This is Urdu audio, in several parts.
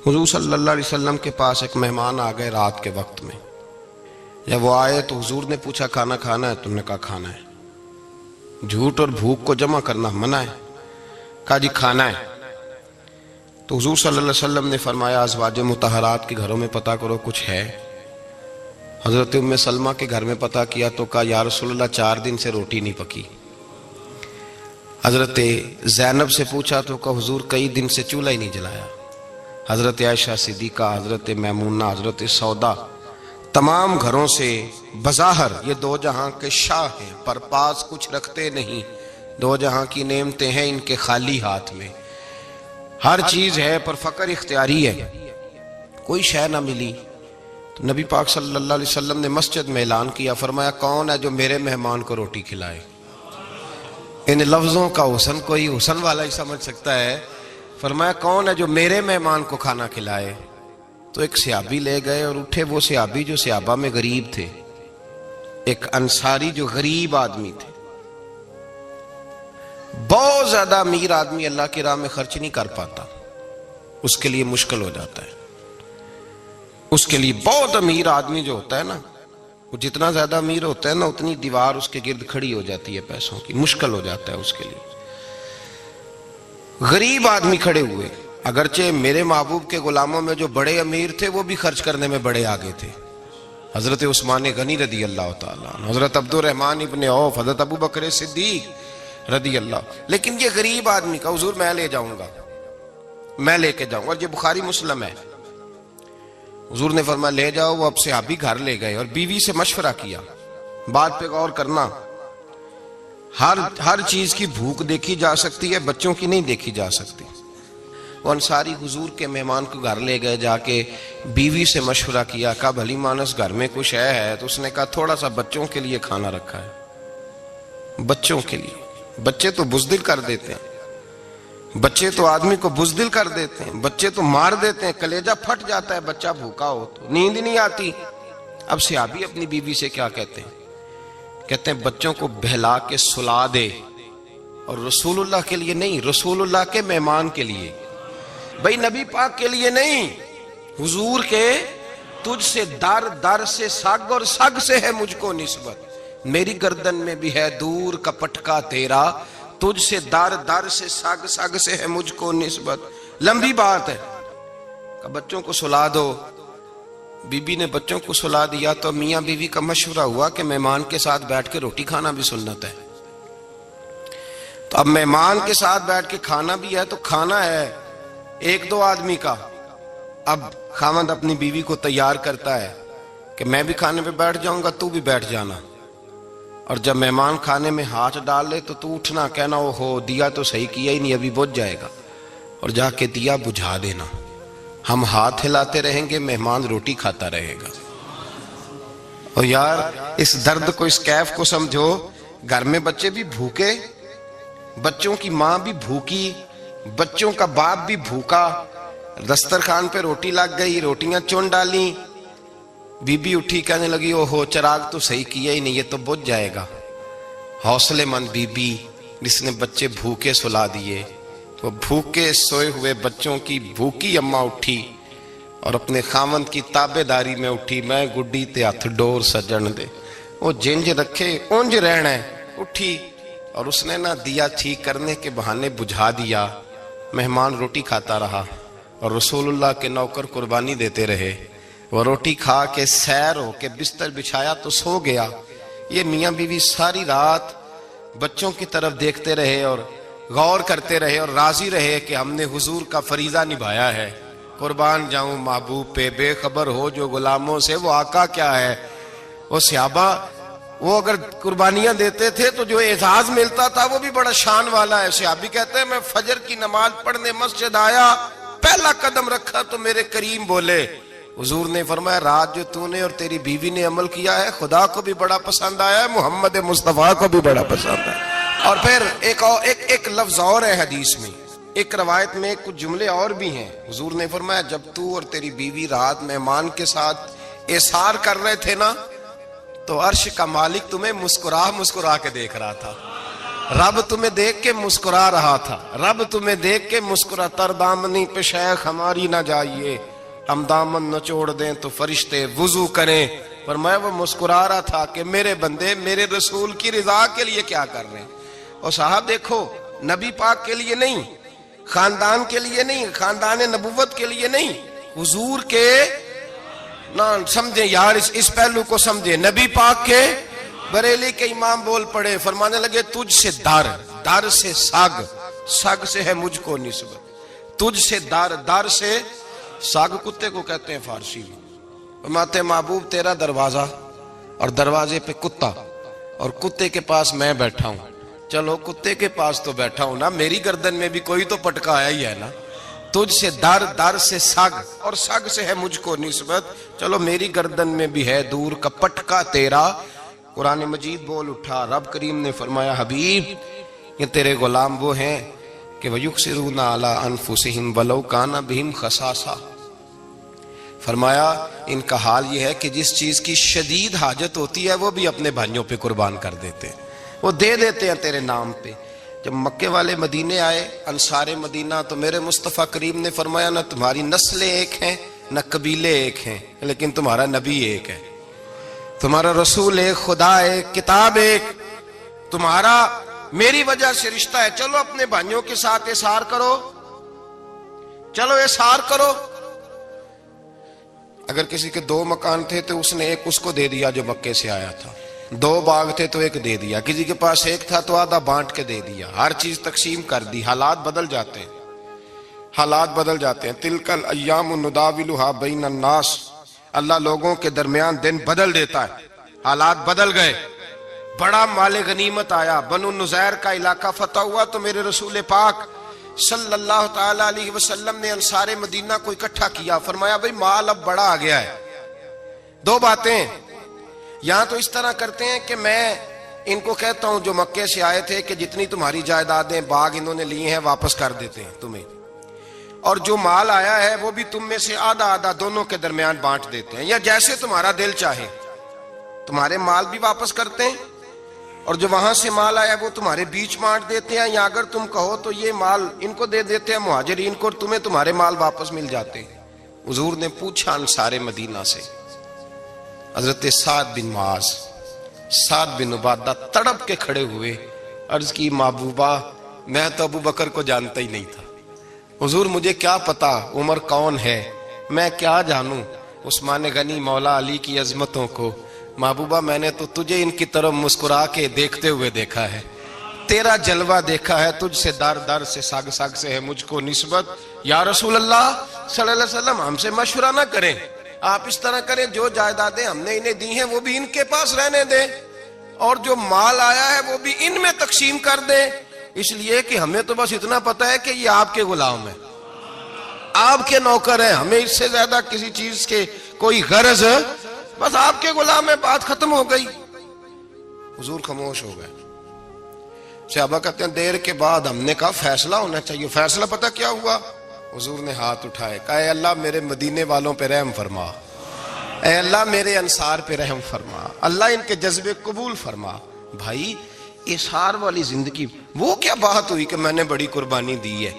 حضور صلی اللہ علیہ وسلم کے پاس ایک مہمان آ گئے رات کے وقت میں. جب وہ آئے تو حضور نے پوچھا کھانا کھانا ہے؟ تم نے کہا کھانا ہے. جھوٹ اور بھوک کو جمع کرنا منع ہے. کہا جی کھانا ہے. تو حضور صلی اللہ علیہ وسلم نے فرمایا ازواج مطہرات کے گھروں میں پتہ کرو کچھ ہے. حضرت ام سلمہ کے گھر میں پتہ کیا تو کہا یا رسول اللہ 4 دن سے روٹی نہیں پکی. حضرت زینب سے پوچھا تو کہا حضور کئی دن سے چولہا ہی نہیں جلایا. حضرت عائشہ صدیقہ، حضرت میمونہ، حضرت سودا، تمام گھروں سے بظاہر یہ 2 جہاں کے شاہ ہیں پر پاس کچھ رکھتے نہیں. 2 جہاں کی نعمتیں ہیں ان کے خالی ہاتھ میں. ہر چیز ہے پر فقر اختیاری ہے. کوئی شے نہ ملی تو نبی پاک صلی اللہ علیہ وسلم نے مسجد میں اعلان کیا، فرمایا کون ہے جو میرے مہمان کو روٹی کھلائے. ان لفظوں کا حسن کوئی حسن والا ہی سمجھ سکتا ہے. فرمایا کون ہے جو میرے مہمان کو کھانا کھلائے. تو ایک صحابی لے گئے اور اٹھے وہ صحابی جو صحابہ میں غریب تھے، ایک انصاری جو غریب آدمی تھے. بہت زیادہ امیر آدمی اللہ کی راہ میں خرچ نہیں کر پاتا، اس کے لیے مشکل ہو جاتا ہے. اس کے لیے بہت امیر آدمی جو ہوتا ہے نا، وہ جتنا زیادہ امیر ہوتا ہے نا اتنی دیوار اس کے گرد کھڑی ہو جاتی ہے پیسوں کی، مشکل ہو جاتا ہے اس کے لیے. غریب آدمی کھڑے ہوئے. اگرچہ میرے محبوب کے غلاموں میں جو بڑے امیر تھے وہ بھی خرچ کرنے میں بڑے آگے تھے. حضرت عثمان غنی رضی اللہ تعالیٰ عنہ، حضرت عبد الرحمن ابن عوف، حضرت ابو بکر صدیق رضی اللہ. لیکن یہ غریب آدمی کا حضور میں لے جاؤں گا، میں لے کے جاؤں گا. اور یہ بخاری مسلم ہے. حضور نے فرمایا لے جاؤ. وہ اب صحابی گھر لے گئے اور بیوی سے مشورہ کیا. بات پہ غور کرنا، ہر چیز کی بھوک دیکھی جا سکتی ہے، بچوں کی نہیں دیکھی جا سکتی. وہ انصاری حضور کے مہمان کو گھر لے گئے، جا کے بیوی سے مشورہ کیا. کہا بھلی مانس گھر میں کچھ ہے؟ تو اس نے کہا تھوڑا سا بچوں کے لیے کھانا رکھا ہے. بچوں کے لیے. بچے تو بزدل کر دیتے ہیں، بچے تو آدمی کو بزدل کر دیتے ہیں، بچے تو مار دیتے ہیں، کلیجہ پھٹ جاتا ہے بچہ بھوکا ہو تو، نیند نہیں آتی. اب صحابی اپنی بیوی سے کیا کہتے ہیں؟ کہتے ہیں بچوں کو بہلا کے سلا دے. اور رسول اللہ کے لیے نہیں، رسول اللہ کے مہمان کے لیے. بھئی نبی پاک کے لیے نہیں، حضور کے. تجھ سے در در سے سگ اور سگ سے ہے مجھ کو نسبت. میری گردن میں بھی ہے دور کا پٹکا تیرا، تجھ سے در در سے سگ سگ سے ہے مجھ کو نسبت. لمبی بات ہے. کہ بچوں کو سلا دو. بی بی نے بچوں کو سلا دیا تو میاں بیوی کا مشورہ ہوا کہ مہمان کے ساتھ بیٹھ کے روٹی کھانا بھی سنت ہے. تو اب مہمان کے ساتھ بیٹھ کے کھانا بھی ہے تو کھانا ہے 1-2 آدمی کا. اب خاوند اپنی بیوی کو تیار کرتا ہے کہ میں بھی کھانے پہ بیٹھ جاؤں گا، تو بھی بیٹھ جانا. اور جب مہمان کھانے میں ہاتھ ڈال لے تو اٹھنا، کہنا او ہو دیا تو صحیح کیا ہی نہیں، ابھی بجھ جائے گا. اور جا کے دیا بجھا دینا. ہم ہاتھ ہلاتے رہیں گے، مہمان روٹی کھاتا رہے گا. اور یار اس درد کو، اس کیف کو سمجھو. گھر میں بچے بھی بھوکے، بچوں کی ماں بھی بھوکی، بچوں کا باپ بھی بھوکا. دسترخوان پہ روٹی لگ گئی، روٹیاں چون ڈالی. بی بی اٹھی کہنے لگی او ہو چراغ تو صحیح کیا ہی نہیں، یہ تو بجھ جائے گا. حوصلے مند بی بی جس نے بچے بھوکے سلا دیے. وہ بھوکے سوئے ہوئے بچوں کی بھوکی اماں اٹھی اور اپنے خاوند کی تابع داری میں اٹھی. میں گڈی تے ہتھ ڈور سجن دے، وہ جنج رکھے اونج رہنا ہے. اٹھی اور اس نے نہ دیا ٹھیک کرنے کے بہانے بجھا دیا. مہمان روٹی کھاتا رہا اور رسول اللہ کے نوکر قربانی دیتے رہے. وہ روٹی کھا کے سیر ہو کے بستر بچھایا تو سو گیا. یہ میاں بیوی ساری رات بچوں کی طرف دیکھتے رہے اور غور کرتے رہے اور راضی رہے کہ ہم نے حضور کا فریضہ نبھایا ہے. قربان جاؤں محبوب پہ، بے خبر ہو جو غلاموں سے وہ آقا کیا ہے. وہ صحابہ وہ اگر قربانیاں دیتے تھے تو جو اعزاز ملتا تھا وہ بھی بڑا شان والا ہے. صحابی کہتے ہیں میں فجر کی نماز پڑھنے مسجد آیا، پہلا قدم رکھا تو میرے کریم بولے. حضور نے فرمایا رات جو تو نے اور تیری بیوی نے عمل کیا ہے خدا کو بھی بڑا پسند آیا ہے، محمد مصطفیٰ کو بھی بڑا پسند ہے. اور پھر ایک لفظ اور ہے حدیث میں، ایک روایت میں کچھ جملے اور بھی ہیں. حضور نے فرمایا جب تو اور تیری بیوی رات مہمان کے ساتھ ایثار کر رہے تھے نا تو عرش کا مالک تمہیں مسکرا مسکرا کے دیکھ رہا تھا. رب تمہیں دیکھ کے مسکرا رہا تھا، رب تمہیں دیکھ کے مسکرا، تر دامنی پہ شیخ ہماری نہ جائیے، ہم دامن نچوڑ دیں تو فرشتے وضو کریں۔ پر میں وہ مسکرا رہا تھا کہ میرے بندے میرے رسول کی رضا کے لیے کیا کر رہے ہیں۔ اور صاحب دیکھو، نبی پاک کے لیے نہیں، خاندان کے لیے نہیں، خاندان نبوت کے لیے نہیں، حضور کے نہ سمجھیں یار، اس پہلو کو سمجھیں، نبی پاک کے بریلی کے امام بول پڑے، فرمانے لگے تجھ سے در، در سے سگ، سگ سے ہے مجھ کو نسبت، تجھ سے در، در سے سگ کتے کو کہتے ہیں فارسی میں۔ فرماتے محبوب تیرا دروازہ اور دروازے پہ کتا اور کتے کے پاس میں بیٹھا ہوں، چلو کتے کے پاس تو بیٹھا ہوں نا، میری گردن میں بھی کوئی تو پٹکا آیا ہی ہے نا، تجھ سے در، در سے سگ اور سگ سے ہے مجھ کو نسبت، چلو میری گردن میں بھی ہے دور کا پٹکا تیرا۔ قرآن مجید بول اٹھا، رب کریم نے فرمایا حبیب یہ تیرے غلام وہ ہیں کہ وَيُقْصِرُونَ عَلَىٰ أَنفُسِهِمْ وَلَوْ كَانَ بِهِمْ خَصَاصَةٌ، فرمایا ان کا حال یہ ہے کہ جس چیز کی شدید حاجت ہوتی ہے وہ بھی اپنے بھائیوں پہ قربان کر دیتے ہیں، وہ دے دیتے ہیں تیرے نام پہ۔ جب مکے والے مدینے آئے، انصار مدینہ، تو میرے مصطفیٰ کریم نے فرمایا نہ تمہاری نسلیں ایک ہیں نہ قبیلے ایک ہیں، لیکن تمہارا نبی ایک ہے، تمہارا رسول ایک، خدا ایک، کتاب ایک، تمہارا میری وجہ سے رشتہ ہے، چلو اپنے بھائیوں کے ساتھ احسار کرو، چلو احسار کرو۔ اگر کسی کے 2 مکان تھے تو اس نے ایک اس کو دے دیا جو مکے سے آیا تھا، 2 باغ تھے تو ایک دے دیا، کسی کے پاس ایک تھا تو آدھا بانٹ کے دے دیا، ہر چیز تقسیم کر دی۔ حالات بدل جاتے ہیں، حالات بدل جاتے ہیں، تلک الایام نداولھا بین الناس، اللہ لوگوں کے درمیان دن بدل دیتا ہے، حالات بدل گئے، بڑا مال غنیمت آیا، بنو نزیر کا علاقہ فتح ہوا تو میرے رسول پاک صلی اللہ تعالی علیہ وسلم نے انصار مدینہ کو اکٹھا کیا، فرمایا بھئی مال اب بڑا آ گیا ہے۔ 2 باتیں، یہاں تو اس طرح کرتے ہیں کہ میں ان کو کہتا ہوں جو مکے سے آئے تھے کہ جتنی تمہاری جائیدادیں باغ انہوں نے لیے ہیں واپس کر دیتے ہیں تمہیں، اور جو مال آیا ہے وہ بھی تم میں سے آدھا آدھا دونوں کے درمیان بانٹ دیتے ہیں، یا جیسے تمہارا دل چاہے، تمہارے مال بھی واپس کرتے ہیں اور جو وہاں سے مال آیا وہ تمہارے بیچ بانٹ دیتے ہیں، یا اگر تم کہو تو یہ مال ان کو دے دیتے ہیں مہاجرین کو، اور تمہیں تمہارے مال واپس مل جاتے ہیں۔ حضور نے پوچھا انصار مدینہ سے، حضرت سعد بن معاذ، سعد بن عبادہ تڑپ کے کھڑے ہوئے، عرض کی محبوبہ میں تو ابو بکر کو جانتا ہی نہیں تھا، حضور مجھے کیا پتا عمر کون ہے، میں کیا جانوں عثمان غنی مولا علی کی عظمتوں کو، محبوبہ میں نے تو تجھے ان کی طرف مسکرا کے دیکھتے ہوئے دیکھا ہے، تیرا جلوہ دیکھا ہے، تجھ سے در در سے سگ سگ سے ہے مجھ کو نسبت۔ یا رسول اللہ صلی اللہ علیہ وسلم ہم سے مشورہ نہ کریں، آپ اس طرح کریں جو جائیدادیں ہم نے انہیں دی ہیں وہ بھی ان کے پاس رہنے دیں، اور جو مال آیا ہے وہ بھی ان میں تقسیم کر دیں، اس لیے کہ ہمیں تو بس اتنا پتا ہے کہ یہ آپ کے غلام ہیں، آپ کے نوکر ہیں، ہمیں اس سے زیادہ کسی چیز کے کوئی غرض، بس آپ کے غلام ہے، بات ختم ہو گئی۔ حضور خاموش ہو گئے۔ صحابہ کہتے ہیں دیر کے بعد ہم نے کہا فیصلہ ہونا چاہیے، فیصلہ پتہ کیا ہوا؟ حضور نے ہاتھ اٹھائے، کہا اے اللہ میرے مدینے والوں پہ رحم فرما، اے اللہ میرے انصار پہ رحم فرما، اللہ ان کے جذبے قبول فرما۔ بھائی احسار والی زندگی وہ کیا بات ہوئی کہ میں نے بڑی قربانی دی ہے،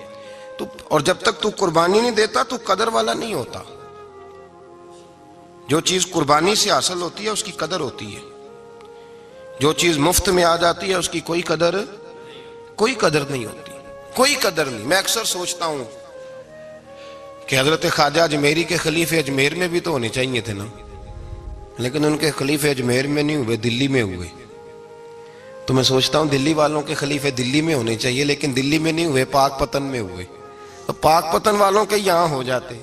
تو اور جب تک تو قربانی نہیں دیتا تو قدر والا نہیں ہوتا۔ جو چیز قربانی سے حاصل ہوتی ہے اس کی قدر ہوتی ہے، جو چیز مفت میں آ جاتی ہے اس کی کوئی قدر نہیں ہوتی، کوئی قدر نہیں۔ میں اکثر سوچتا ہوں کہ حضرت خواجہ اجمیری کے خلیفے اجمیر میں بھی تو ہونے چاہیے تھے نا، لیکن ان کے خلیفے اجمیر میں نہیں ہوئے، دلی میں ہوئے۔ تو میں سوچتا ہوں دلی والوں کے خلیفے دلی میں ہونے چاہیے، لیکن دلی میں نہیں ہوئے، پاک پتن میں ہوئے۔ تو پاک پتن والوں کے یہاں ہو جاتے،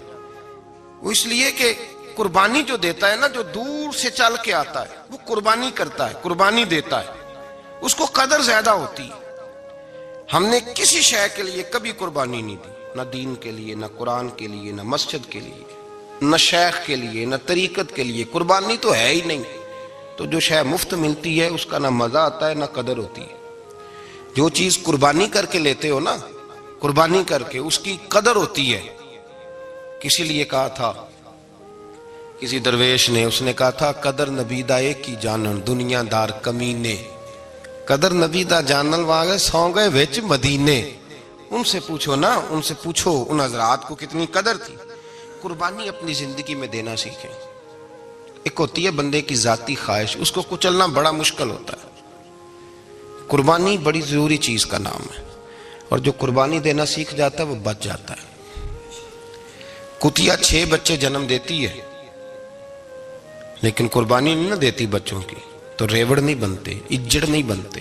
وہ اس لیے کہ قربانی جو دیتا ہے نا، جو دور سے چل کے آتا ہے وہ قربانی کرتا ہے، قربانی دیتا ہے، اس کو قدر زیادہ ہوتی ہے۔ ہم نے کسی شے کے لیے کبھی قربانی نہیں دی، نہ دین کے لیے، نہ قرآن کے لیے، نہ مسجد کے لیے، نہ شیخ کے لیے، نہ طریقت کے لیے، قربانی تو ہے ہی نہیں۔ تو جو شے مفت ملتی ہے اس کا نہ مزہ آتا ہے نہ قدر ہوتی ہے۔ جو چیز قربانی کر کے لیتے ہو نا، قربانی کر کے، اس کی قدر ہوتی ہے۔ کسی لیے کہا تھا کسی درویش نے، اس نے کہا تھا قدر نبیدہ ایک کی جانن دنیا دار کمینے، قدر نبی دا جانل واگے سو گئے ویچ مدینے. ان سے پوچھو نا، ان سے پوچھو ان حضرات کو کتنی قدر تھی. قربانی اپنی زندگی میں دینا سیکھیں. ایک ہوتی ہے بندے کی ذاتی خواہش، اس کو کچلنا بڑا مشکل ہوتا ہے. قربانی بڑی ضروری چیز کا نام ہے، اور جو قربانی دینا سیکھ جاتا ہے وہ بچ جاتا ہے. کتیا 6 بچے جنم دیتی ہے لیکن قربانی نہیں نہ دیتی بچوں کی، تو ریوڑ نہیں بنتے، اجڑ نہیں بنتے.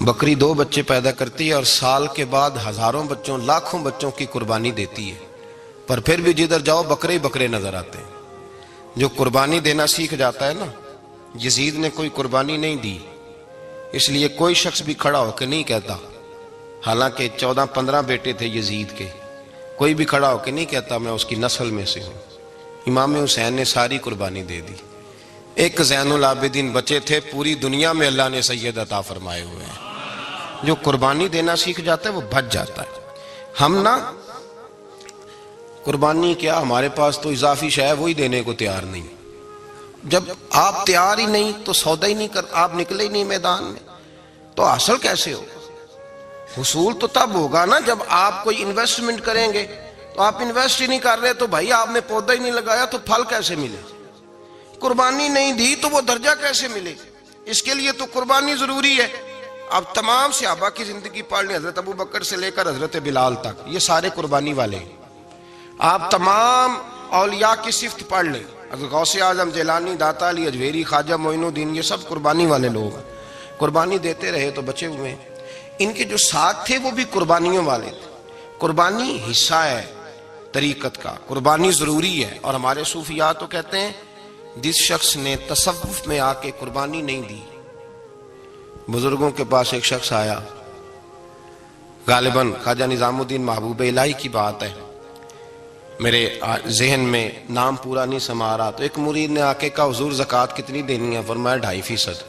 بکری 2 بچے پیدا کرتی ہے اور سال کے بعد ہزاروں بچوں، لاکھوں بچوں کی قربانی دیتی ہے، پر پھر بھی جدھر جاؤ بکرے ہی بکرے نظر آتے ہیں. جو قربانی دینا سیکھ جاتا ہے نا، یزید نے کوئی قربانی نہیں دی، اس لیے کوئی شخص بھی کھڑا ہو کے نہیں کہتا، حالانکہ 14-15 بیٹے تھے یزید کے، کوئی بھی کھڑا ہو کے نہیں کہتا میں اس کی نسل میں سے ہوں. امام حسین نے ساری قربانی دے دی. ایک زین العابدین بچے تھے، پوری دنیا میں اللہ نے سید عطا فرمائے ہوئے ہیں. جو قربانی دینا سیکھ جاتا ہے وہ بچ جاتا ہے. ہم نا قربانی کیا، ہمارے پاس تو اضافی شے ہے وہی دینے کو تیار نہیں. جب آپ تیار ہی نہیں تو سودا ہی نہیں کر، آپ نکلے ہی نہیں میدان میں، تو حاصل کیسے ہو؟ حصول تو تب ہوگا نا جب آپ کوئی انویسٹمنٹ کریں گے. تو آپ انویسٹ ہی نہیں کر رہے تو بھائی آپ نے پودا ہی نہیں لگایا تو پھل کیسے ملے؟ قربانی نہیں دی تو وہ درجہ کیسے ملے؟ اس کے لیے تو قربانی ضروری ہے. اب تمام صحابہ کی زندگی پڑھ لیں، حضرت ابو بکر سے لے کر حضرت بلال تک، یہ سارے قربانی والے ہیں. آپ تمام اولیاء کی صفت پڑھ لیں، حضرت غوث اعظم، جیلانی، داتا علی اجویری، خواجہ معین الدین، یہ سب قربانی والے لوگ ہیں. قربانی دیتے رہے تو بچے ہوئے ہیں. ان کے جو ساتھ تھے وہ بھی قربانیوں والے تھے. قربانی حصہ ہے طریقت کا، قربانی ضروری ہے. اور ہمارے صوفیاء تو کہتے ہیں جس شخص نے تصوف میں آ کے قربانی نہیں دی. بزرگوں کے پاس ایک شخص آیا، غالباً خواجہ نظام الدین محبوب الہی کی بات ہے، میرے ذہن میں نام پورا نہیں سما رہا. تو ایک مرید نے آ کے کہا حضور زکوٰۃ کتنی دینی ہے؟ فرمایا 2.5%.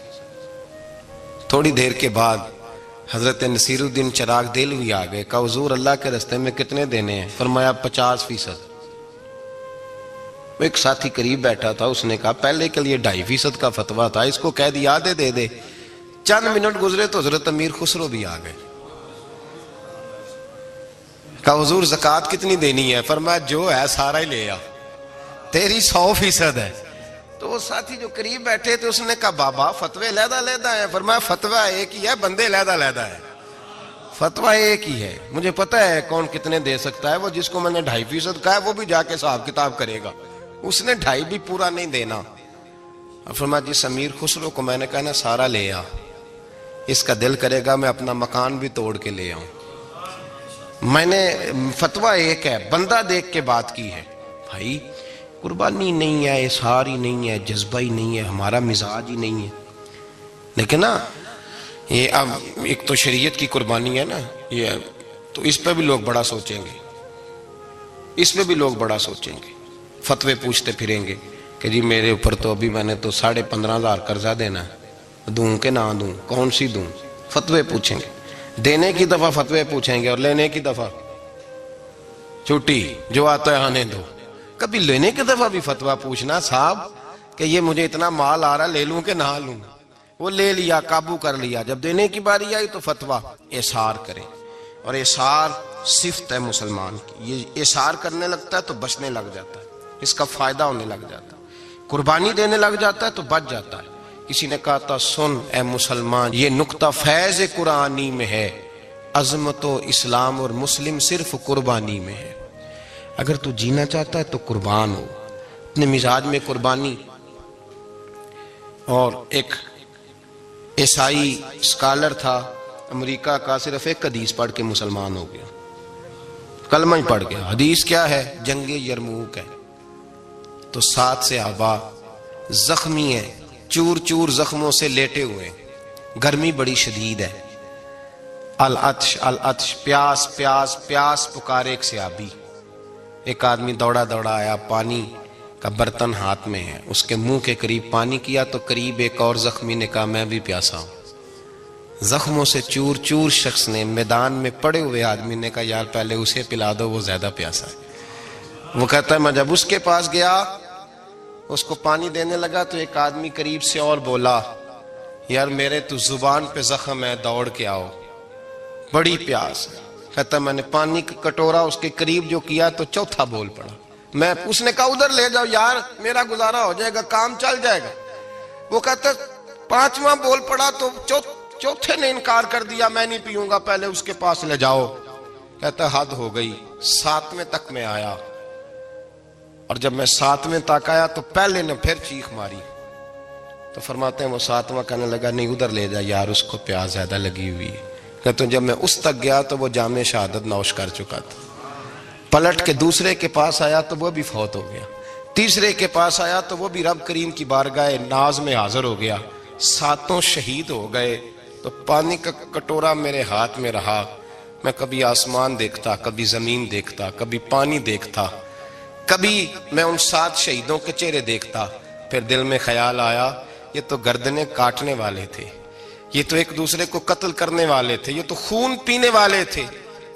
تھوڑی دیر کے بعد حضرت نصیر الدین چراغ دہلوی آ گئے، کہا حضور اللہ کے راستے میں کتنے دینے ہیں؟ فرمایا 50%. ایک ساتھی قریب بیٹھا تھا، اس نے کہا پہلے کے لیے 2.5% کا فتویٰ تھا، اس کو کہہ دیا دے دے. چند منٹ گزرے تو حضرت امیر خسرو بھی آ گئے، کہا حضور زکوٰۃ کتنی دینی ہے؟ فرمایا جو ہے سارا ہی لے آ، تیری 100% ہے. تو وہ ساتھی جو قریب بیٹھے تھے اس نے کہا بابا فتوے علیحدہ علیحدہ ہیں. فرمایا فتویٰ ایک ہی ہے، بندے علیحدہ علیحدہ ہے. فتویٰ ایک ہی ہے، مجھے پتہ ہے کون کتنے دے سکتا ہے. وہ جس کو میں نے 2.5% کہا ہے وہ بھی جا کے حساب کتاب کرے گا، اس نے 2.5 بھی پورا نہیں دینا. فرمایا جس امیر خسرو کو میں نے کہا نا سارا لے آ، اس کا دل کرے گا میں اپنا مکان بھی توڑ کے لے آؤں. میں نے فتویٰ ایک ہے، بندہ دیکھ کے بات کی ہے. بھائی قربانی نہیں ہے، اظہار ہی نہیں ہے، جذبہ ہی نہیں ہے، ہمارا مزاج ہی نہیں ہے. لیکن نا یہ اب ایک تو شریعت کی قربانی ہے نا، یہ تو اس پہ بھی لوگ بڑا سوچیں گے، اس پہ بھی لوگ بڑا سوچیں گے. فتوے پوچھتے پھریں گے کہ جی میرے اوپر تو ابھی میں نے تو 15,500 قرضہ دینا ہے، دوں کہ نہ دوں، کون سی دوں؟ فتوے پوچھیں گے. دینے کی دفعہ فتوے پوچھیں گے اور لینے کی دفعہ چھٹی، جو آتا ہے آنے دو. کبھی لینے کی دفعہ بھی فتویٰ پوچھنا صاحب کہ یہ مجھے اتنا مال آ رہا لے لوں کہ نہ لوں. وہ لے لیا، قابو کر لیا. جب دینے کی باری آئی تو فتویٰ احصار کریں. اور احصار صفت ہے مسلمان کی، یہ احصار کرنے لگتا ہے تو بچنے لگ جاتا ہے، اس کا فائدہ ہونے لگ جاتا ہے. قربانی دینے لگ جاتا ہے تو بچ جاتا ہے. کسی نے کہا تھا سن اے مسلمان، یہ نکتہ فیض قرآنی میں ہے، عظمت و اسلام اور مسلم صرف قربانی میں ہے. اگر تو جینا چاہتا ہے تو قربان ہو، اپنے مزاج میں قربانی. اور ایک عیسائی اسکالر تھا امریکہ کا، صرف ایک حدیث پڑھ کے مسلمان ہو گیا، کلمہ ہی پڑھ گیا. حدیث کیا ہے؟ جنگ یرموک ہے. تو 7 صحابہ زخمی ہیں، چور چور زخموں سے لیٹے ہوئے، گرمی بڑی شدید ہے. العطش العطش، پیاس پیاس پیاس پکارے ایک صحابی. ایک آدمی دوڑا دوڑا آیا، پانی کا برتن ہاتھ میں ہے، اس کے منہ کے قریب پانی کیا تو قریب ایک اور زخمی نے کہا میں بھی پیاسا ہوں. زخموں سے چور چور شخص نے، میدان میں پڑے ہوئے آدمی نے کہا یار پہلے اسے پلا دو، وہ زیادہ پیاسا ہے. وہ کہتا ہے میں جب اس کے پاس گیا، اس کو پانی دینے لگا تو ایک آدمی قریب سے اور بولا یار میرے تو زبان پہ زخم ہے، دوڑ کے آؤ، بڑی پیاس ہے۔ کہتا میں نے پانی کا کٹورا اس کے قریب جو کیا تو چوتھا بول پڑا۔ اس نے کہا ادھر لے جاؤ یار، میرا گزارا ہو جائے گا، کام چل جائے گا۔ وہ کہتا پانچواں بول پڑا تو چوتھے نے انکار کر دیا، میں نہیں پیوں گا، پہلے اس کے پاس لے جاؤ۔ کہتا حد ہو گئی۔ ساتویں تک میں آیا، اور جب میں ساتویں تک آیا تو پہلے نے پھر چیخ ماری۔ تو فرماتے ہیں وہ ساتواں کہنے لگا نہیں ادھر لے جا یار، اس کو پیاس زیادہ لگی ہوئی ہے۔ کہتے ہیں جب میں اس تک گیا تو وہ جام شہادت نوش کر چکا تھا۔ پلٹ کے دوسرے کے پاس آیا تو وہ بھی فوت ہو گیا۔ تیسرے کے پاس آیا تو وہ بھی رب کریم کی بارگاہ ناز میں حاضر ہو گیا۔ ساتوں شہید ہو گئے۔ تو پانی کا کٹورا میرے ہاتھ میں رہا، میں کبھی آسمان دیکھتا، کبھی زمین دیکھتا، کبھی پانی دیکھتا، کبھی میں ان 7 شہیدوں کے چہرے دیکھتا۔ پھر دل میں خیال آیا یہ تو گردنیں کاٹنے والے تھے، یہ تو ایک دوسرے کو قتل کرنے والے تھے، یہ تو خون پینے والے تھے۔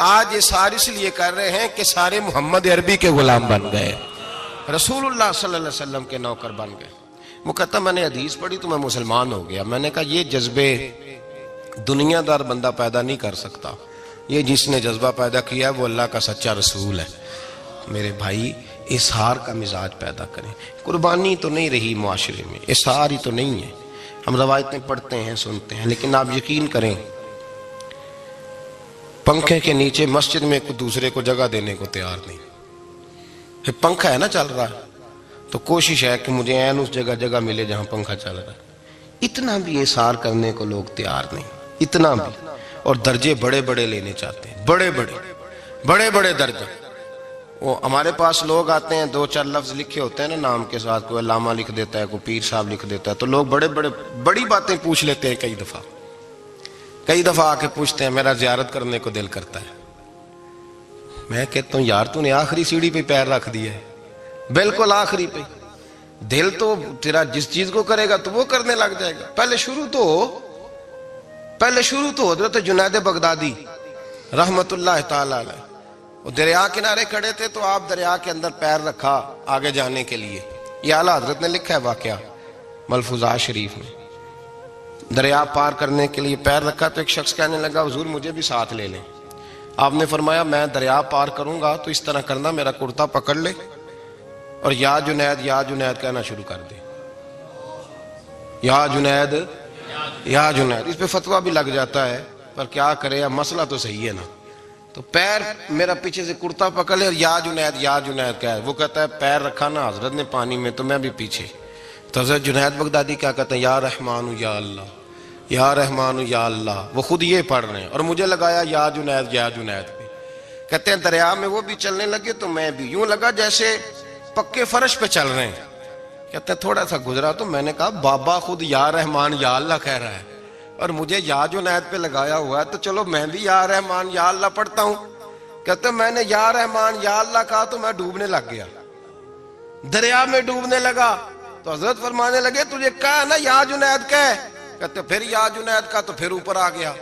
آج یہ سارے اس لیے کر رہے ہیں کہ سارے محمد عربی کے غلام بن گئے، رسول اللہ صلی اللہ علیہ وسلم کے نوکر بن گئے۔ وہ کہتا میں نے حدیث پڑھی تو میں مسلمان ہو گیا۔ میں نے کہا یہ جذبے دنیا دار بندہ پیدا نہیں کر سکتا، یہ جس نے جذبہ پیدا کیا ہے وہ اللہ کا سچا رسول ہے۔ میرے بھائی اظہار کا مزاج پیدا کریں۔ قربانی تو نہیں رہی معاشرے میں، اظہار ہی تو نہیں ہے۔ ہم روایتیں پڑھتے ہیں، سنتے ہیں، لیکن آپ یقین کریں پنکھے کے نیچے مسجد میں کوئی دوسرے کو جگہ دینے کو تیار نہیں۔ پھر پنکھا ہے نا چل رہا ہے تو کوشش ہے کہ مجھے عین اس جگہ ملے جہاں پنکھا چل رہا ہے۔ اتنا بھی اظہار کرنے کو لوگ تیار نہیں، اتنا بھی۔ اور درجے بڑے بڑے لینے چاہتے ہیں، بڑے بڑے درجے۔ وہ ہمارے پاس لوگ آتے ہیں، 2-4 لفظ لکھے ہوتے ہیں نا نام کے ساتھ، کوئی علامہ لکھ دیتا ہے، کوئی پیر صاحب لکھ دیتا ہے، تو لوگ بڑی باتیں پوچھ لیتے ہیں۔ کئی دفعہ آ کے پوچھتے ہیں میرا زیارت کرنے کو دل کرتا ہے۔ میں کہتا ہوں یار تو نے آخری سیڑھی پہ پیر رکھ دیا ہے، بالکل آخری پہ۔ دل تو تیرا جس چیز کو کرے گا تو وہ کرنے لگ جائے گا۔ پہلے شروع تو حضرت جنید بغدادی رحمت اللہ تعالی علیہ، وہ دریا کنارے کھڑے تھے تو آپ دریا کے اندر پیر رکھا آگے جانے کے لیے۔ یہ اعلیٰ حضرت نے لکھا ہے واقعہ ملفوظات شریف میں۔ دریا پار کرنے کے لیے پیر رکھا تو ایک شخص کہنے لگا حضور مجھے بھی ساتھ لے لیں۔ آپ نے فرمایا میں دریا پار کروں گا تو اس طرح کرنا، میرا کرتا پکڑ لے اور یا جنید یا جنید کہنا شروع کر دے۔ یا جنید یا جنید، اس پہ فتویٰ بھی لگ جاتا ہے، پر کیا کرے، مسئلہ تو صحیح ہے نا۔ تو پیر میرا پیچھے سے کرتا پکڑ لے اور یا جنید کہہ، وہ کہتا ہے پیر رکھا نا حضرت نے پانی میں تو میں بھی پیچھے۔ تو حضرت جنید بغدادی کیا کہتے ہیں یا رحمان یا اللہ، یا رحمان یا اللہ، وہ خود یہ پڑھ رہے ہیں اور مجھے لگایا یا جنید پہ۔ کہتے ہیں دریا میں وہ بھی چلنے لگے تو میں بھی، یوں لگا جیسے پکے فرش پہ چل رہے ہیں۔ کہتے ہیں تھوڑا سا گزرا تو میں نے کہا بابا خود یا رحمان یا اللہ کہہ رہا ہے اور مجھے یا جنید پہ لگایا ہوا ہے، تو چلو میں بھی یا رحمان یا اللہ پڑھتا ہوں۔ کہتے ہیں میں نے یا رحمان یا اللہ کہا تو میں ڈوبنے لگ گیا، دریا میں ڈوبنے لگا۔ تو حضرت فرمانے لگے تجھے کہا نا یا جنید کہہ، کہتے پھر یا جنید کا تو پھر اوپر آ گیا۔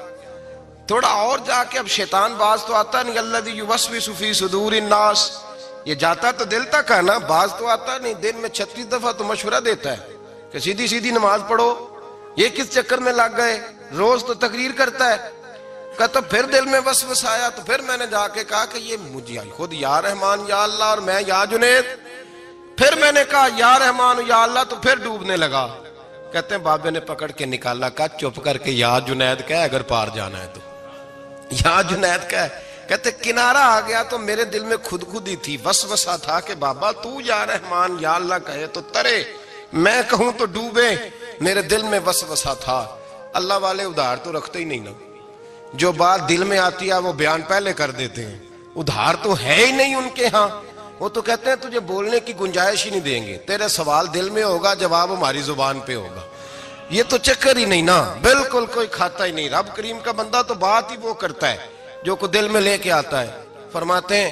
تھوڑا اور جا کے اب شیطان باز تو آتا نہیں، الذی یوسوس فی صدور الناس، یہ جاتا تو دل تک ہے نا، باز تو آتا نہیں۔ دن میں 36 دفعہ تو مشورہ دیتا ہے کہ سیدھی نماز پڑھو، یہ کس چکر میں لگ گئے، روز تو تقریر کرتا ہے۔ کہتا پھر دل میں وسوس آیا تو پھر میں نے جا کے کہا کہ یہ مجھے خود یا رحمان یا اللہ اور میں یا جنید، پھر میں نے کہا یا رحمان یا اللہ تو پھر ڈوبنے لگا۔ کہتے ہیں بابے نے پکڑ کے نکالا، کہا چپ کر کے یا جنید کہہ اگر پار جانا ہے تو، یا جنید کہہ۔ کہتے کنارہ آ گیا تو میرے دل میں خود ہی تھی، وسوسہ تھا کہ بابا تو یا رحمان یا اللہ کہے تو ترے، میں کہوں تو ڈوبے۔ میرے دل میں وسوسہ تھا۔ اللہ والے ادھار تو رکھتے ہی نہیں نا، جو بات دل میں آتی ہے وہ بیان پہلے کر دیتے ہیں، ادھار تو ہے ہی نہیں ان کے ہاں۔ وہ تو کہتے ہیں تجھے بولنے کی گنجائش ہی نہیں دیں گے، تیرے سوال دل میں ہوگا جواب ہماری زبان پہ ہوگا۔ یہ تو چکر ہی نہیں نا، بالکل کوئی کھاتا ہی نہیں۔ رب کریم کا بندہ تو بات ہی وہ کرتا ہے جو کو دل میں لے کے آتا ہے۔ فرماتے ہیں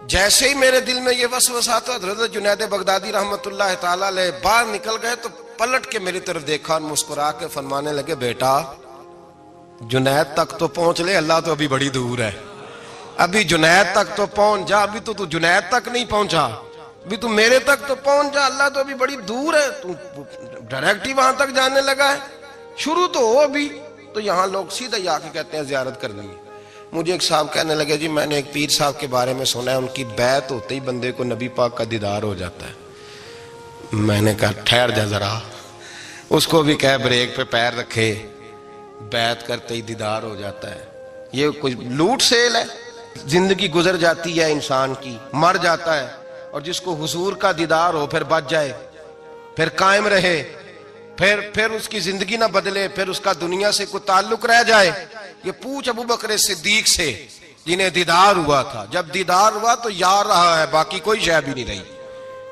جیسے ہی میرے دل میں یہ وسوسہ تھا، حضرت جنید بغدادی رحمت اللہ تعالیٰ علیہ باہر نکل گئے تو پلٹ کے میری طرف دیکھا اور مسکرا کے فرمانے لگے بیٹا جنید تک تو پہنچ لے، اللہ تو ابھی بڑی دور ہے، ابھی جنید تک تو پہنچ جا، ابھی تو جنید تک نہیں پہنچا، ابھی تو میرے تک تو پہنچ جا، اللہ تو ابھی بڑی دور ہے، تو ڈائریکٹ ہی وہاں تک جانے لگا ہے۔ شروع تو ہو ابھی، تو یہاں لوگ سیدھا ہی آ کے کہتے ہیں زیارت کرنی ہے۔ مجھے ایک صاحب کہنے لگے جی میں نے ایک پیر صاحب کے بارے میں سنا ہے ان کی بیعت ہوتے ہی بندے کو نبی پاک کا دیدار ہو جاتا ہے۔ میں نے کہا ٹھہر جا ذرا، اس کو بھی کہہ بریک پہ پیر رکھے، بیعت کرتے ہی دیدار ہو جاتا ہے، یہ کوئی لوٹ سیل ہے؟ زندگی گزر جاتی ہے انسان کی، مر جاتا ہے، اور جس کو حضور کا دیدار ہو پھر بچ جائے، پھر قائم رہے، پھر اس کی زندگی نہ بدلے، پھر اس کا دنیا سے کوئی تعلق رہ جائے۔ یہ پوچھ ابو بکر صدیق سے جنہیں دیدار ہوا تھا، جب دیدار ہوا تو یار رہا ہے، باقی کوئی شے بھی نہیں رہی،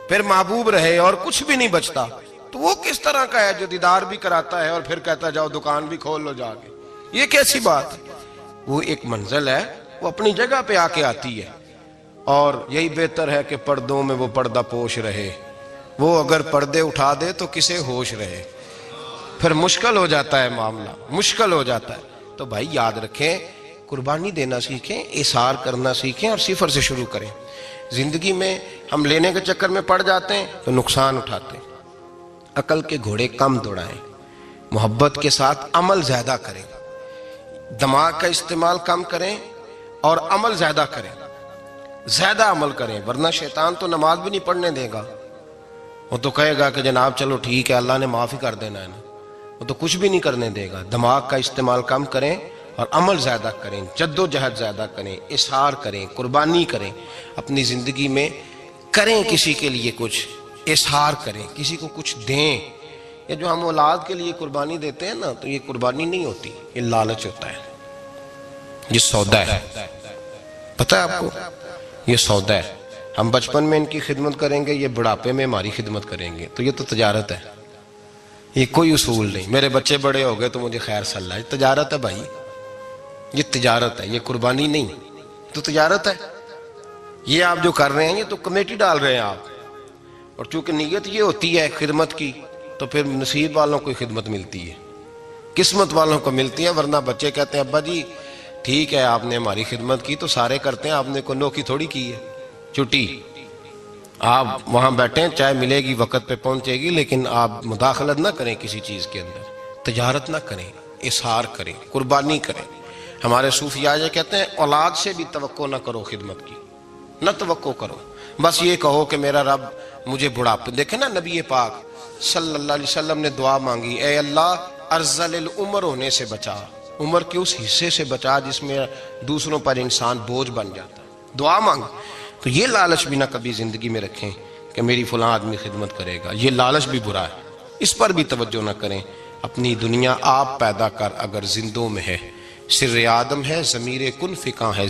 پھر محبوب رہے اور کچھ بھی نہیں بچتا۔ تو وہ کس طرح کا ہے جو دیدار بھی کراتا ہے اور پھر کہتا جاؤ دکان بھی کھول لو جا کے؟ یہ کیسی بات ہے؟ وہ ایک منزل ہے، وہ اپنی جگہ پہ آ کے آتی ہے، اور یہی بہتر ہے کہ پردوں میں وہ پردہ پوش رہے۔ وہ اگر پردے اٹھا دے تو کسے ہوش رہے، پھر مشکل ہو جاتا ہے معاملہ، مشکل ہو جاتا ہے۔ تو بھائی یاد رکھیں، قربانی دینا سیکھیں، اثار کرنا سیکھیں، اور صفر سے شروع کریں۔ زندگی میں ہم لینے کے چکر میں پڑ جاتے ہیں تو نقصان اٹھاتے ہیں۔ عقل کے گھوڑے کم دوڑائیں، محبت کے ساتھ عمل زیادہ کریں، دماغ کا استعمال کم کریں اور عمل زیادہ کریں، زیادہ عمل کریں، ورنہ شیطان تو نماز بھی نہیں پڑھنے دے گا۔ وہ تو کہے گا کہ جناب چلو ٹھیک ہے اللہ نے معافی کر دینا ہے نا، وہ تو کچھ بھی نہیں کرنے دے گا۔ دماغ کا استعمال کم کریں اور عمل زیادہ کریں، جد و جہد زیادہ کریں، اظہار کریں، قربانی کریں، اپنی زندگی میں کریں، کسی کے لیے کچھ اظہار کریں، کسی کو کچھ دیں۔ یہ جو ہم اولاد کے لیے قربانی دیتے ہیں نا، تو یہ قربانی نہیں ہوتی، یہ لالچ ہوتا ہے، یہ سودا ہے، پتہ ہے آپ کو؟ یہ سودا ہے۔ ہم بچپن میں ان کی خدمت کریں گے، یہ بڑھاپے میں ہماری خدمت کریں گے، تو یہ تو تجارت ہے، یہ کوئی اصول نہیں۔ میرے بچے بڑے ہو گئے تو مجھے خیر صلی اللہ، یہ تجارت ہے بھائی، یہ تجارت ہے، یہ قربانی نہیں، تو تجارت ہے۔ یہ آپ جو کر رہے ہیں یہ تو کمیٹی ڈال رہے ہیں آپ، اور چونکہ نیت یہ ہوتی ہے خدمت کی، تو پھر نصیب والوں کو خدمت ملتی ہے، قسمت والوں کو ملتی ہے۔ ورنہ بچے کہتے ہیں ابا جی ٹھیک ہے آپ نے ہماری خدمت کی تو سارے کرتے ہیں، آپ نے کوئی نوکی تھوڑی کی ہے، چھٹی آپ وہاں بیٹھیں، چائے ملے گی وقت پہ پہنچے گی، لیکن آپ مداخلت نہ کریں کسی چیز کے اندر، تجارت نہ کریں، اظہار کریں، قربانی کریں۔ ہمارے صوفیاء یہ کہتے ہیں اولاد سے بھی توقع نہ کرو خدمت کی، نہ توقع کرو، بس یہ کہو کہ میرا رب مجھے بڑھاپے۔ دیکھیں نا نبی پاک صلی اللہ علیہ وسلم نے دعا مانگی، اے اللہ ارذل العمر ہونے سے بچا، عمر کے اس حصے سے بچا جس میں دوسروں پر انسان بوجھ بن جاتا ہے، دعا مانگ۔ تو یہ لالچ بھی نہ کبھی زندگی میں رکھیں کہ میری فلاں آدمی خدمت کرے گا، یہ لالچ بھی برا ہے، اس پر بھی توجہ نہ کریں۔ اپنی دنیا آپ پیدا کر اگر زندوں میں ہے، سر آدم ہے ضمیر کن فکاں ہے۔